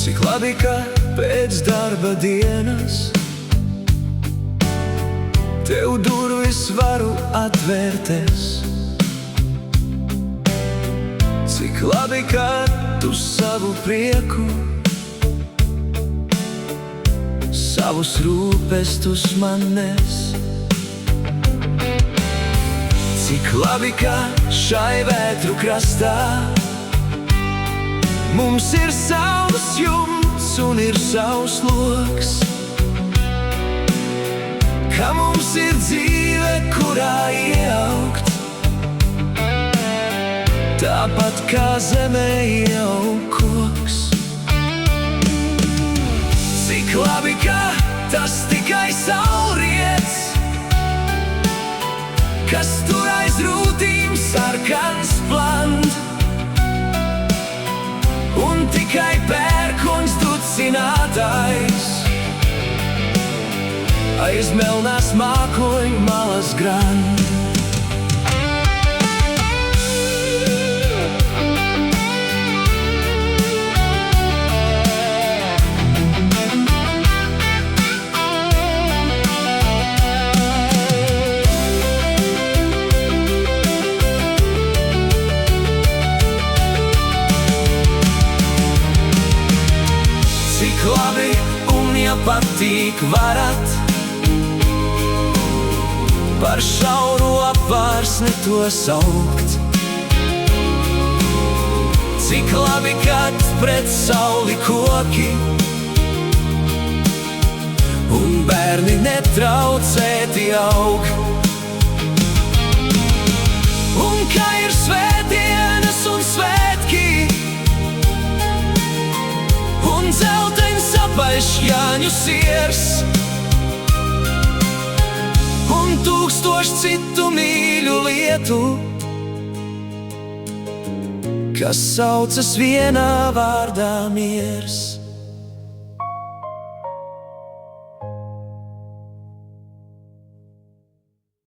Cik labi, ka pēc darba dienas tev durvis varu atvērties. Cik labi, ka tu savu prieku, savus rūpestus man nes. Cik labi, ka šai vētru krastā mums ir savs jumts un ir savs loks, ka mums ir dzīve, kurā ieaugt, tāpat kā zemē ieaug koks. Cik labi, ka tas tikai saulriets, kas tur aiz rūtīm sarkans plant, un tikai pērkons ducinātājs aiz melnās mākoņu malas grand. Cik labi, un ja patīk varat par šauru apvārsni to saukt. Cik labi, kad pret sauli koki un bērni netraucēti aug. Un kā ir svētdienas un svētki, un dzelteņs apaļš Jāņu siers, un tūkstoši citu mīļu lietu, kas saucas vienā vārdā miers.